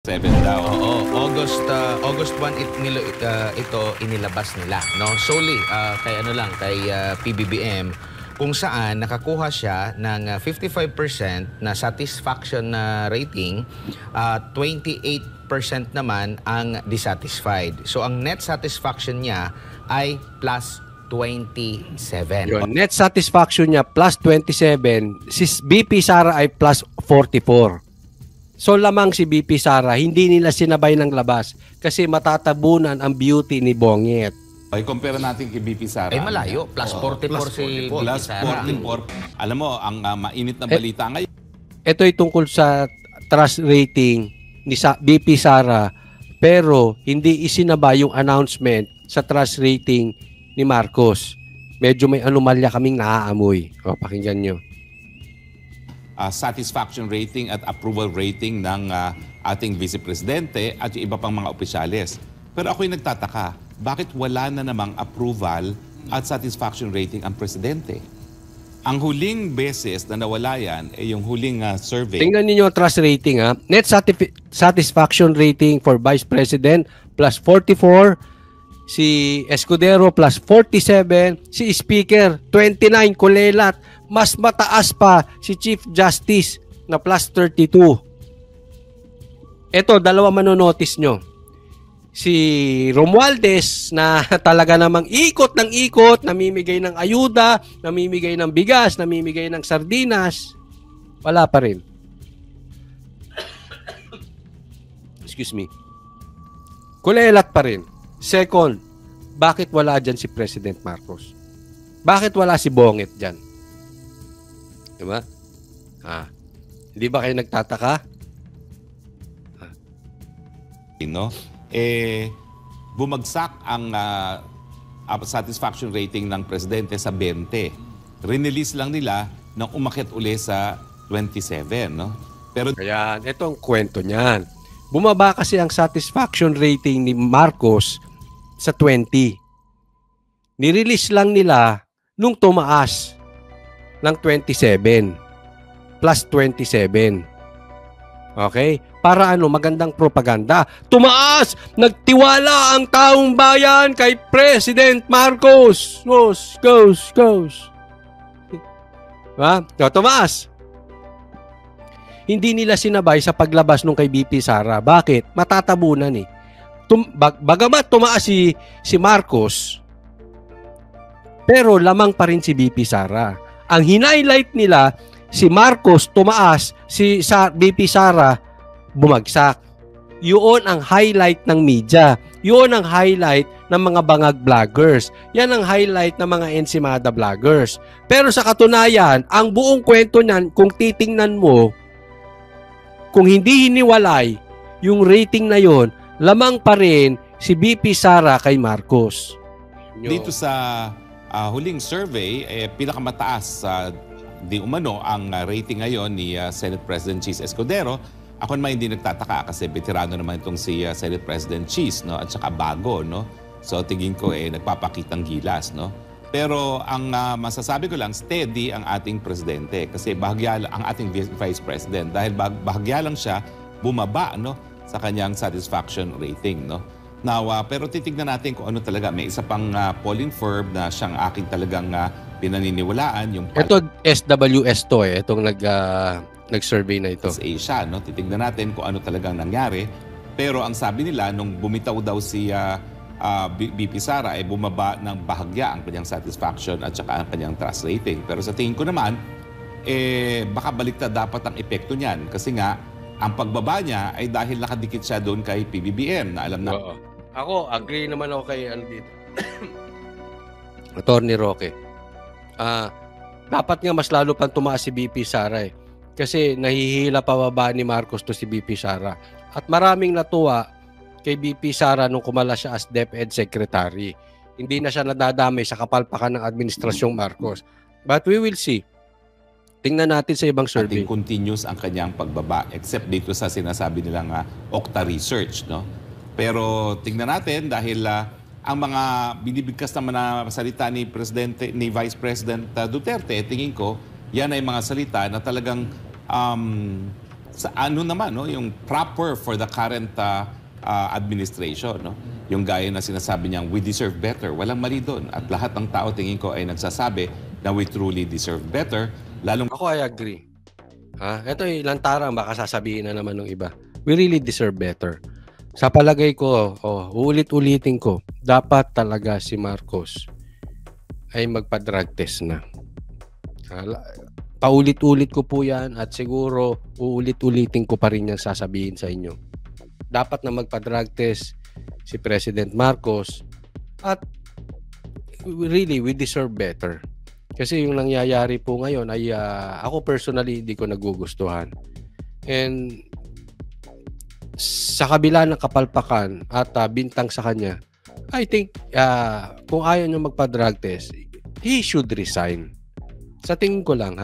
7 daw. Oo, August 1 ito inilabas nila, no? Solely kay ano lang, kay PBBM, kung saan nakakuha siya ng 55% na satisfaction na rating, 28% naman ang dissatisfied. So ang net satisfaction niya ay plus 27. Yun, net satisfaction niya plus 27, si BP Sara ay plus 44. So lamang si BP Sara, hindi nila sinabay ng labas kasi matatabunan ang beauty ni Bonget. Ay, compare natin kay BP Sara. Ay malayo, plus 44 si BP Plus Sara. 44. Alam mo, ang mainit na balita ngayon. Ito ay tungkol sa trust rating ni BP Sara, pero hindi isinabay yung announcement sa trust rating ni Marcos. Medyo may anomalya kaming naaamoy. O, pakinggan nyo. Satisfaction rating at approval rating ng ating Vice Presidente at yung iba pang mga opisyales. Pero ako'y nagtataka, bakit wala na namang approval at satisfaction rating ang Presidente? Ang huling beses na nawala yan ay yung huling survey. Tingnan niyo yung trust rating ha. Net satisfaction rating for Vice President plus 44, si Escudero plus 47, si Speaker 29, kulelat. Mas mataas pa si Chief Justice na plus 32. Ito, dalawa manonotice nyo. Si Romualdez na talaga namang ikot ng ikot, namimigay ng ayuda, namimigay ng bigas, namimigay ng sardinas, wala pa rin. Excuse me. Kulelat pa rin. Second, bakit wala dyan si President Marcos? Bakit wala si Bonget dyan? Diba? Hindi ba kayo nagtataka? No? Bumagsak ang satisfaction rating ng Presidente sa 20. Release lang nila nang umakyat uli sa 27. No? Pero Kaya ito ang kwento niyan. Bumaba kasi ang satisfaction rating ni Marcos sa 20. Nirelease lang nila nung tumaas ng 27 plus 27. Okay? Para ano, magandang propaganda. Tumaas! Nagtiwala ang taong bayan kay President Marcos. Goes. Tumaas. Hindi nila sinabay sa paglabas nung kay BP Sara. Bakit? Matatabunan eh. Bagamat tumaas si Marcos, pero lamang pa rin si BP Sara. Ang hinighlight nila, si Marcos tumaas, si BP Sara bumagsak. Yun ang highlight ng media. Yun ang highlight ng mga bangag vloggers. Yan ang highlight ng mga ensimada vloggers. Pero sa katunayan, ang buong kwento niyan, kung titingnan mo, kung hindi hiniwalay yung rating na yon, lamang pa rin si BP Sara kay Marcos. dito sa huling survey, pinakamataas di umano ang rating ngayon ni Senate President Cheese Escudero. Ako naman hindi nagtataka kasi veterano naman itong si Senate President Cheese, no? At saka bago, no? So tingin ko nagpapakitang gilas, no? Pero ang masasabi ko lang, steady ang ating presidente kasi bahagya ang ating Vice President dahil bahagya lang siya bumaba, no, sa kanyang satisfaction rating, no? Now, pero titignan natin kung ano talaga. May isa pang polling firm na siyang aking talagang pinaniniwalaan. Yung Ito SWS to eh. Itong nag-survey na ito. Asia, no? Titignan natin kung ano talagang nangyari. Pero ang sabi nila, nung bumitaw daw si BP Sara, bumaba ng bahagya ang kanyang satisfaction at saka ang kanyang trust rating. Pero sa tingin ko naman, baka baliktad dapat ang epekto niyan. Kasi nga, ang pagbaba niya ay dahil nakadikit siya doon kay PBBM na alam na. Oo. Ako, agree naman ako kay dito. Attorney Roque. Dapat nga mas lalo pang tumaas si BP Sara eh. Kasi nahihila pababa ni Marcos to si BP Sara. At maraming natuwa kay BP Sara nung kumala siya as DepEd Secretary. Hindi na siya nadadamay sa kapalpakan ng Administrasyong Marcos. But we will see. Tingnan natin sa ibang survey. Continuous ang kanyang pagbaba except dito sa sinasabi nilang Okta Research, no? Pero tingnan natin dahil ang mga binibigkas naman na salita ni Vice President Duterte, tingin ko yan ay mga salita na talagang sa ano naman, no, yung proper for the current administration, no? Yung gaya na sinasabi niyang we deserve better. Walang mali doon. At lahat ng tao tingin ko ay nagsasabi na we truly deserve better. Lalong Ako, I agree. Ito yung lantarang, baka sasabihin na naman ng iba. We really deserve better. Sa palagay ko, uulit-ulitin ko, dapat talaga si Marcos ay magpa-drug test na. Paulit-ulit ko po yan at siguro uulit-ulitin ko pa rin yan sasabihin sa inyo. Dapat na magpa-drug test si President Marcos at really, we deserve better. Kasi yung nangyayari po ngayon ay ako personally hindi ko nagugustuhan. And sa kabila ng kapalpakan at bintang sa kanya, I think kung ayaw niya magpa-drug test, he should resign. Sa tingin ko lang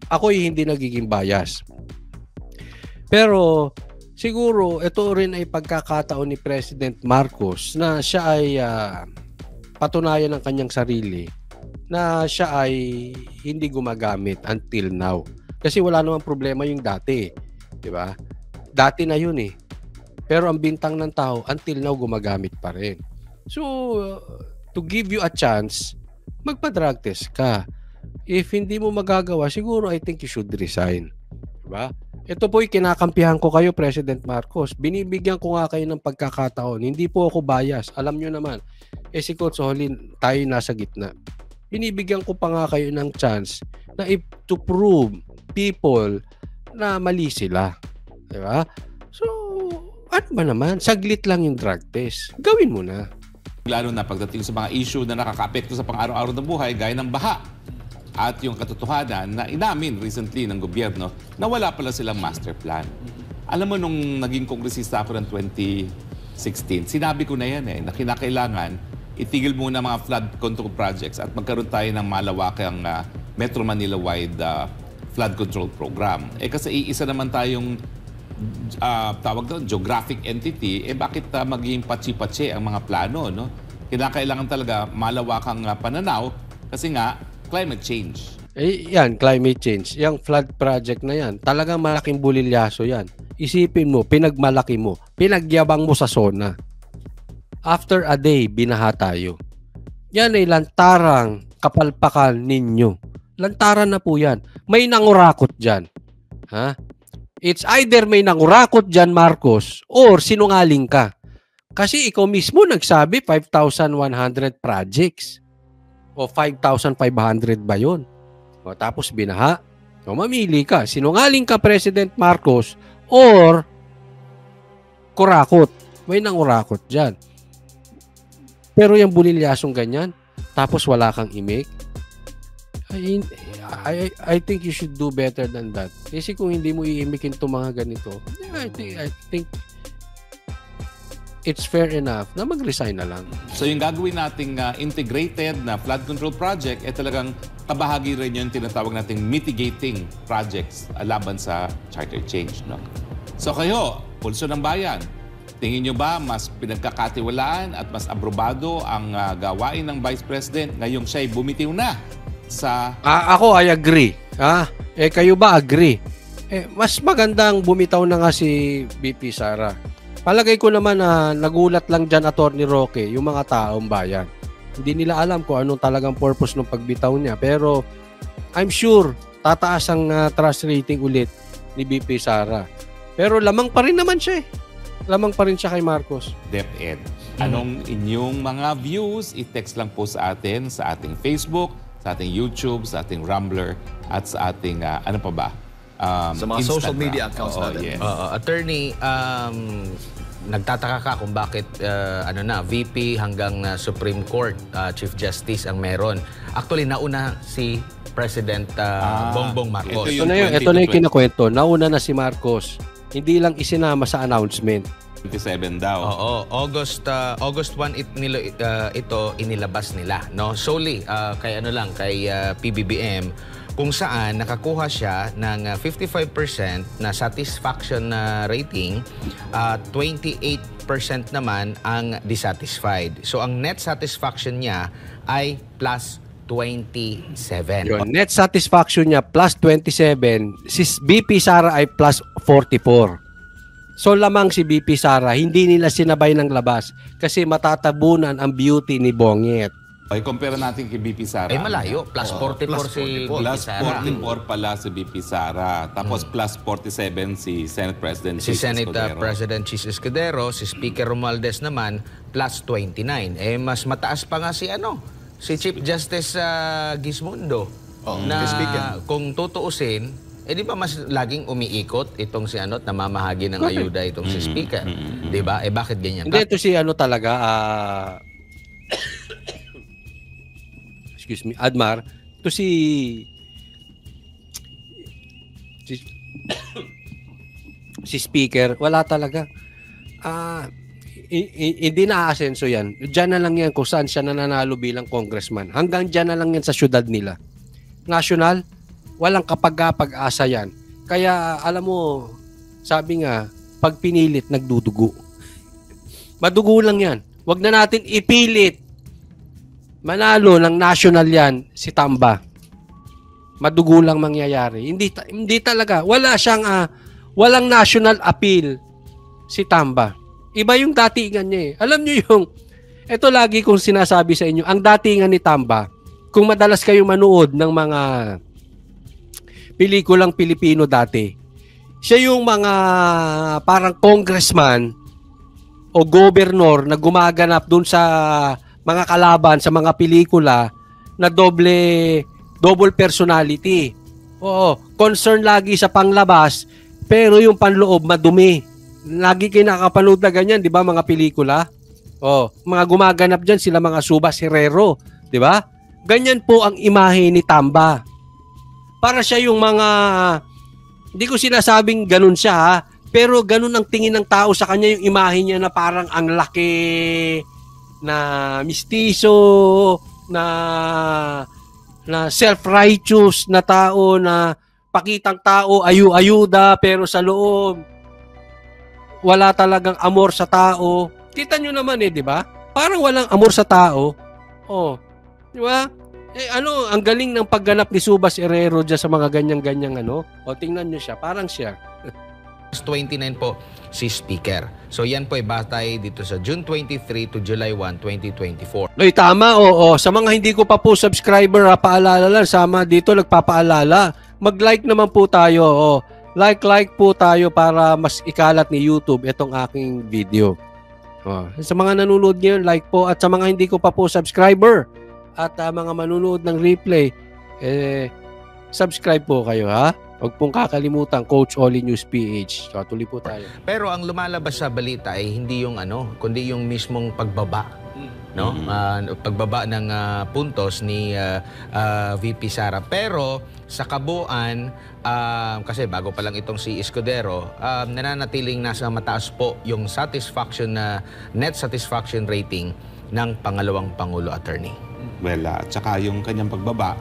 ako hindi nagiging bias. Pero siguro ito rin ay pagkakataon ni President Marcos na siya ay patunayan ng kanyang sarili na siya ay hindi gumagamit until now. Kasi wala namang problema yung dati, di ba? Dati na yun eh. Pero ang bintang ng tao until now gumagamit pa rin. So to give you a chance, magpa-drug test ka. If hindi mo magagawa, siguro I think you should resign. Diba? Ito po kinakampihan ko kayo, President Marcos. Binibigyan ko nga kayo ng pagkakataon. Hindi po ako bias. Alam nyo naman. Si Coach Olin, tayo nasa gitna. Binibigyan ko pa nga kayo ng chance na to prove people na mali sila. Diba? So, ano ba naman? Saglit lang yung drug test. Gawin mo na. lalo na pagdating sa mga issue na nakakaapekto sa pang-araw-araw na buhay gaya ng baha at yung katotohanan na inamin recently ng gobyerno na wala pala silang master plan. Alam mo, nung naging kongresista ako ng 2016, sinabi ko na yan na kinakailangan itigil muna mga flood control projects at magkaroon tayo ng malawakang Metro Manila-wide flood control program. Kasi iisa naman tayong tawag doon, geographic entity, bakit maging patsi-patsi ang mga plano, no? Kinakailangan talaga malawakang pananaw kasi nga, climate change. Yan, climate change. Yung flood project na yan, talagang malaking bulilyaso yan. Isipin mo, pinagmalaki mo, pinagyabang mo sa zona. After a day, binaha tayo. Yan ay lantarang kapalpakan ninyo. Lantaran na po yan. May nangurakot dyan. Ha? It's either may nangurakot dyan, Marcos, or sinungaling ka. Kasi ikaw mismo nagsabi 5,100 projects. O 5,500 ba yun? O tapos binaha. O mamili ka. Sinungaling ka, President Marcos, or kurakot. May nangurakot dyan. Pero yung bulilyasong ganyan, tapos wala kang imik, I think you should do better than that. Kasi kung hindi mo iimikin itong mga ganito, I think it's fair enough na mag-resign na lang. So yung gagawin nating integrated na flood control project, talagang kabahagi rin yung tinatawag nating mitigating projects laban sa charter change. No? So kayo, pulso ng bayan, tingin nyo ba mas pinagkakatiwalaan at mas aprobado ang gawain ng Vice President ngayong siya'y bumitiw na sa... Ako, I agree. Kayo ba agree? Mas magandang bumitaw na nga si VP Sara. Palagay ko naman na nagulat lang dyan, Atty. Roque, yung mga taong bayan. Hindi nila alam kung anong talagang purpose ng pagbitaw niya. Pero I'm sure tataas ang trust rating ulit ni VP Sara. Pero lamang pa rin naman siya. Lamang pa rin siya kay Marcos. DepEd. Anong inyong mga views? I-text lang po sa atin, sa ating Facebook, sa ating YouTube, sa ating Rumbler, at sa ating, ano pa ba? Sa mga Instagram. social media accounts natin. Yes. Attorney, nagtataka ka kung bakit VP hanggang Supreme Court Chief Justice ang meron. Actually, nauna si President Bongbong Marcos. Ito na yung kinakwento. Nauna na si Marcos. Hindi lang isinama sa announcement. 27 daw. Oo, August 1 ito inilabas nila, no? Solely kay PBBM, kung saan nakakuha siya ng 55% na satisfaction rating, 28% naman ang dissatisfied. So ang net satisfaction niya ay plus 27. Yun, net satisfaction niya plus 27, si BP Sara ay plus 44. So lamang si BP Sara, hindi nila sinabay ng labas kasi matatabunan ang beauty ni Bonget. Ay, compare natin kay BP Sara. Ay malayo, plus 44 plus si 44. BP Plus Sara. 44 pala si BP Sara. Tapos plus 47 si Senate President Si Chis Senate Escudero. President Chis Escudero, si Speaker Romualdez naman plus 29. Eh mas mataas pa nga si si Chief Justice Gismundo na Yes, Speaker. kung tutuusin, di ba mas laging umiikot itong si namamahagi ng ayuda itong si Speaker. Di ba? Bakit ganyan? Hindi, ito si talaga, excuse me, Admar, ito si si Speaker, wala talaga. Hindi na-asenso yan. Diyan na lang yan kung saan siya nananalo bilang congressman. Hanggang diyan na lang yan sa syudad nila. National, walang kapag-asa yan. Kaya, alam mo, sabi nga, pag pinilit, nagdudugo. Madugo lang yan. Huwag na natin ipilit. Manalo ng national yan, si Tamba. Madugo lang mangyayari. Hindi talaga. Wala siyang, walang national appeal si Tamba. Iba yung datingan niya eh. Alam niyo yung, ito lagi kong sinasabi sa inyo, ang datingan ni Tamba, kung madalas kayo manood ng mga pelikulang Pilipino dati, siya yung mga parang congressman o gobernador na gumaganap dun sa mga kalaban sa mga pelikula na double personality. Oo, concern lagi sa panglabas pero yung panloob madumi. Lagi kayo nakapanood na ganyan, di ba, mga pelikula? Oh, mga gumaganap diyan sila mga Subas Herrero, di ba? Ganyan po ang imahe ni Tamba. Para siya yung mga, hindi ko sinasabing ganun siya ha, pero ganun ang tingin ng tao sa kanya, yung imahe niya na parang ang laki, na mistiso, na self-righteous na tao, na pakitang tao, ayuda, pero sa loob, wala talagang amor sa tao. Kita nyo naman di ba? Parang walang amor sa tao. Oh, di ba? Ang galing ng pagganap ni Subas Herrero dyan sa mga ganyang-ganyang O, tingnan nyo siya. Parang siya. 29 po si Speaker. So yan po ay batay dito sa June 23 to July 1, 2024. Oy, tama. Oo. Sa mga hindi ko pa po subscriber, paalala lang. Sama dito, nagpapaalala. Mag-like naman po tayo. Oh. Like po tayo para mas ikalat ni YouTube itong aking video. Oh. Sa mga nanonood ngayon, like po. At sa mga hindi ko pa po subscriber, at mga manunood ng replay, subscribe po kayo ha. Huwag pong kakalimutan, Coach Oli News PH. So, tuloy po tayo. Pero ang lumalabas sa balita ay hindi yung kundi yung mismong pagbaba. No? Pagbaba ng puntos ni VP Sara. Pero sa kabuuan, kasi bago pa lang itong si Escudero, nananatiling nasa mataas po yung net satisfaction rating ng pangalawang Pangulo, Attorney. Well, tsaka yung kanyang pagbaba,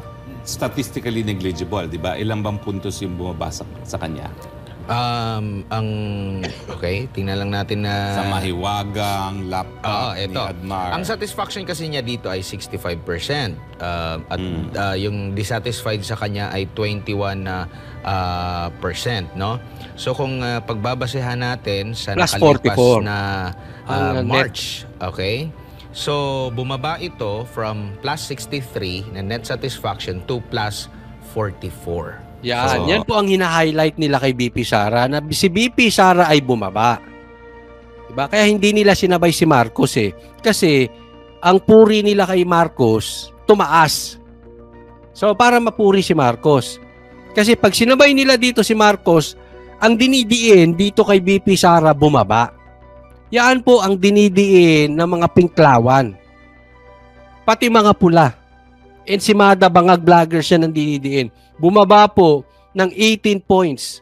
statistically negligible, di ba? Ilang bang puntos yung bumaba sa kanya? Okay, tingnan lang natin na... Sa mahiwagang laptop ni ito. Admar. Ang satisfaction kasi niya dito ay 65%. At yung dissatisfied sa kanya ay 21%. No? So kung pagbabasehan natin sa Plus nakalipas 44. na Ang March, okay? So bumaba ito from plus 63 na net satisfaction to plus 44. Yan po ang hina-highlight nila kay BP Sara, na si BP Sara ay bumaba. Diba? Kaya hindi nila sinabay si Marcos Kasi ang puri nila kay Marcos, tumaas. So para mapuri si Marcos. Kasi pag sinabay nila dito si Marcos, ang dinidiin dito kay BP Sara bumaba. Yan po ang dinidiin ng mga pinklawan. Pati mga pula. And si Mada Bangag vlogger siya ng dinidiin. Bumaba po ng 18 points.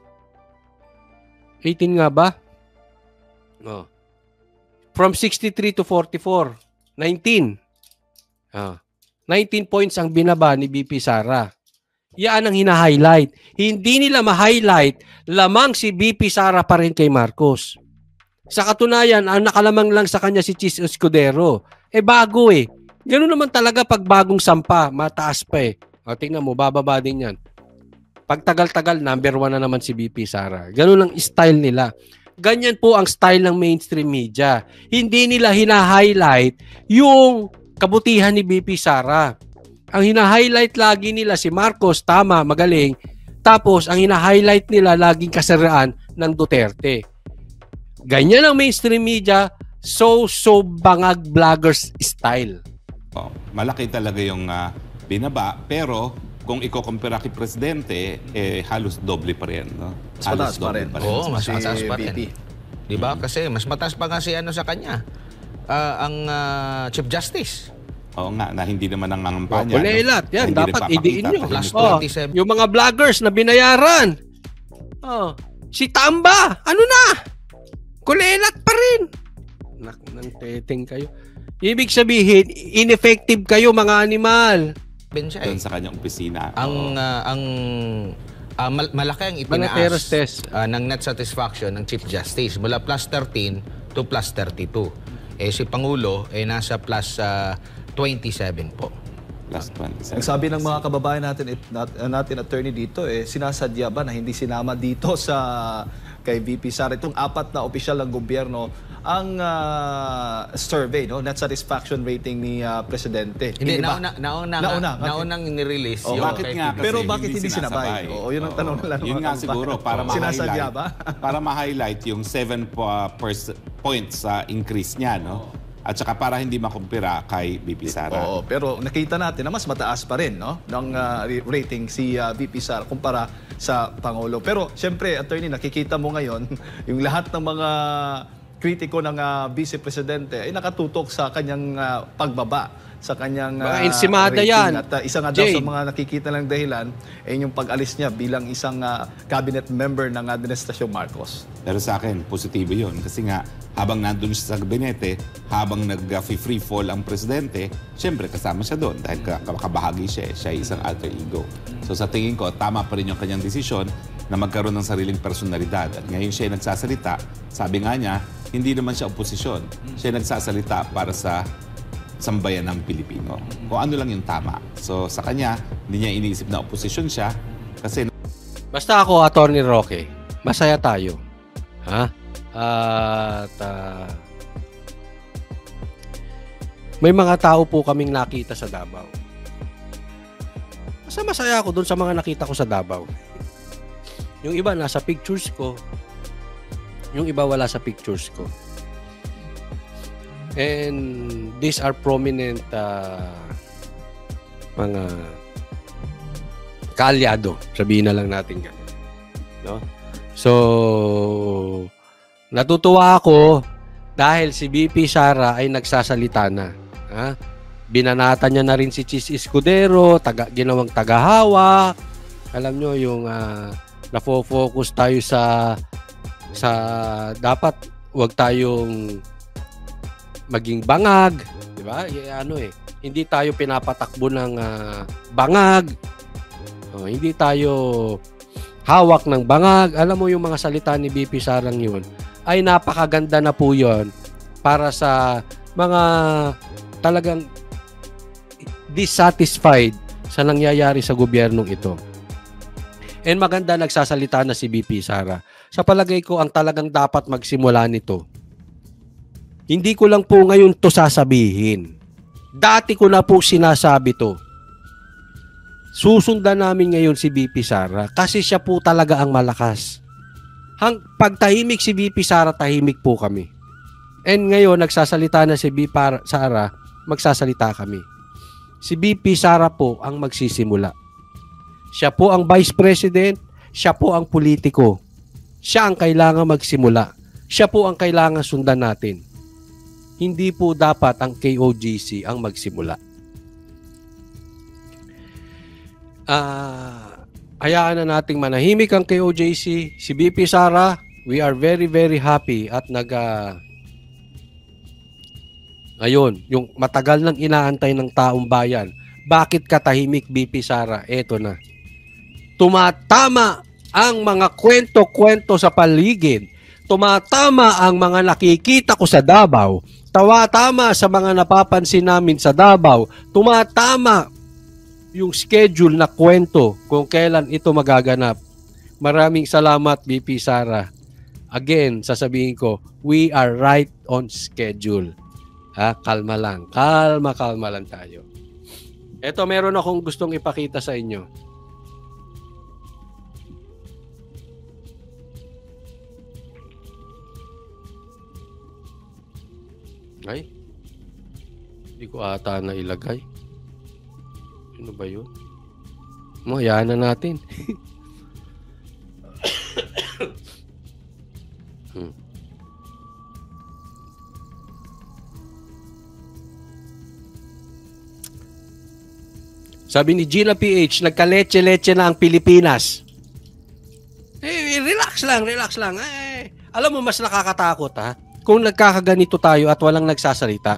18 nga ba? Oh. From 63 to 44. 19. 19 points ang binaba ni BP Sara. Yan ang hina-highlight. Hindi nila ma-highlight, lamang si BP Sara pa rin kay Marcos. Sa katunayan, ang nakalamang lang sa kanya si Chis Escudero. Bago Ganun naman talaga pag bagong sampa, mataas pa eh. O, tingnan mo, bababa din yan. Pag tagal-tagal, number 1 na naman si VP Sara. Ganun ang style nila. Ganyan po ang style ng mainstream media. Hindi nila hina-highlight yung kabutihan ni VP Sara. Ang hina-highlight lagi nila si Marcos, tama, magaling. Tapos, ang hina-highlight nila laging kasiraan ng Duterte. Ganyan ang mainstream media, so bangag vloggers style. Oh, malaki talaga yung binaba, pero kung ikukumpira kay Presidente, halos doble pa rin. No? Mas Halos mataas pa rin. Oo, mas Si mataas pa rin. VP. Di ba? Kasi mas mataas pa nga si ano sa kanya. Ang Chief Justice. Oo nga, na hindi naman nangangampanya. Kulelat, yan, Hindi dapat nagpapakita, idiin nyo. Plus tahimik. 27. Yung mga vloggers na binayaran. Si Tamba, ano na? Kulelat pa rin. Nang teteng kayo. Ibig sabihin, ineffective kayo mga animal. Ben siya Doon sa kanyang opisina. Malaki ang Manateros itinaas test. ng net satisfaction ng Chief Justice mula plus 13 to plus 32. Si Pangulo nasa plus 27 po. Plus 27. Ang sabi ng mga kababayan natin attorney dito, sinasadya ba na hindi sinama dito kay VP Sara itong 4 na opisyal ng gobyerno ang survey, no, net satisfaction rating ni Presidente. Hindi, ba? naunang nirelease yung Bakit kay nga? PBBM. Pero bakit hindi sinabay? Oo, yun ang tanong nila. Yun nga siguro, para Sinasadya ba? para ma-highlight yung 7 points sa increase niya, no? At saka para hindi makumpira kay VP Sara. Oo, pero nakita natin na mas mataas pa rin, no, ng rating si VP Sara kumpara sa Pangulo. Pero siyempre, attorney, nakikita mo ngayon yung lahat ng mga kritiko ng Vice Presidente ay nakatutok sa kanyang pagbaba, sa kanyang Mga insimada rating. yan. At isa nga daw sa Jay. mga nakikita lang dahilan ay yung pag-alis niya bilang isang cabinet member ng Administrasyon Marcos. Pero sa akin, positibo yun. Kasi nga, habang nandun siya sa gabinete, habang nag-free fall ang presidente, syempre kasama siya doon dahil kabahagi siya. Siya ay isang alter ego. So sa tingin ko, tama pa rin yung kanyang desisyon na magkaroon ng sariling personalidad. At ngayon siya ay nagsasalita. Sabi nga niya, hindi naman siya oposisyon. Siya ay nagsasalita para sa sambayan ng Pilipino. Kung ano lang yung tama. So sa kanya, hindi niya iniisip na oposisyon siya kasi Basta ako, Attorney Roque, masaya tayo. Ha? At may mga tao po kaming nakita sa Davao. Basta masaya ako dun sa mga nakita ko sa Davao. Yung iba nasa pictures ko. Yung iba wala sa pictures ko. And these are prominent mga kaalyado. Sabihin na lang natin ganun. No? So, natutuwa ako dahil si VP Sara ay nagsasalita na. Ha? Binanata niya na rin si Chis Escudero, ginawang tagahawak. Alam nyo, yung nafo-focus tayo sa dapat wag tayong maging bangag, di ba? Hindi tayo pinapatakbo ng bangag. Hindi tayo hawak ng bangag. Alam mo yung mga salita ni VP Sarang yun ay napakaganda na po yun para sa mga talagang dissatisfied sa nangyayari sa gobyernong ito. And maganda nagsasalita na si VP Sara. Sa palagay ko, ang talagang dapat magsimula nito, hindi ko lang po ngayon to sasabihin. Dati ko na po sinasabi to. Susundan namin ngayon si VP Sara kasi siya po talaga ang malakas. Pag tahimik si VP Sara, tahimik po kami. And ngayon, nagsasalita na si VP Sara, magsasalita kami. Si VP Sara po ang magsisimula. Siya po ang Vice President, siya po ang politiko. Siya ang kailangan magsimula. Siya po ang kailangan sundan natin. Hindi po dapat ang KOJC ang magsimula. Hayaan na nating manahimik ang KOJC. Si VP Sara, we are very very happy at ayun, yung matagal nang inaantay ng taong bayan. Bakit katahimik, VP Sara? Eto na. Tumatama ang mga kwento-kwento sa paligid. Tumatama ang mga nakikita ko sa Davao. Tama sa mga napapansin namin sa Davao, tumatama yung schedule na kwento kung kailan ito magaganap. Maraming salamat, BP Sara. Again, sasabihin ko, we are right on schedule. Kalma lang. Kalma lang tayo. Ito, meron akong gustong ipakita sa inyo. Ay, hindi ko ata na ilagay. Ano ba yun? Hayaan na natin. Sabi ni Gina PH, nagka-leche-leche na ang Pilipinas. Relax lang. Alam mo, mas nakakatakot kung nagkakaganito tayo at walang nagsasalita.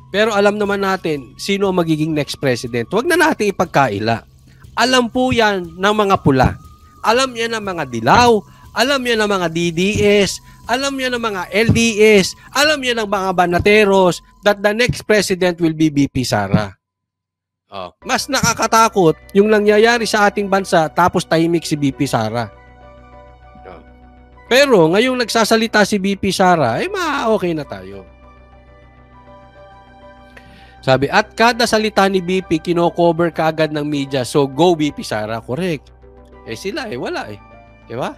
Pero alam naman natin sino ang magiging next president. Huwag na natin ipagkaila. Alam po yan ng mga pula. Alam yan ng mga dilaw. Alam yan ng mga DDS. Alam yan ng mga LDS. Alam yan ng mga banateros that the next president will be BP Sara. Mas nakakatakot yung nangyayari sa ating bansa tapos tahimik si BP Sara. Pero ngayong nagsasalita si BP Sara, okay na tayo. Sabi, at kada salita ni BP, kino-cover ka agad ng media. So, go BP Sara. Correct. Sila wala Diba?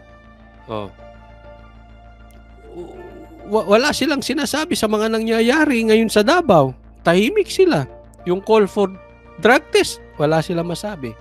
Wala silang sinasabi sa mga nangyayari ngayon sa Davao. Tahimik sila. Yung call for drug test, wala silang masabi.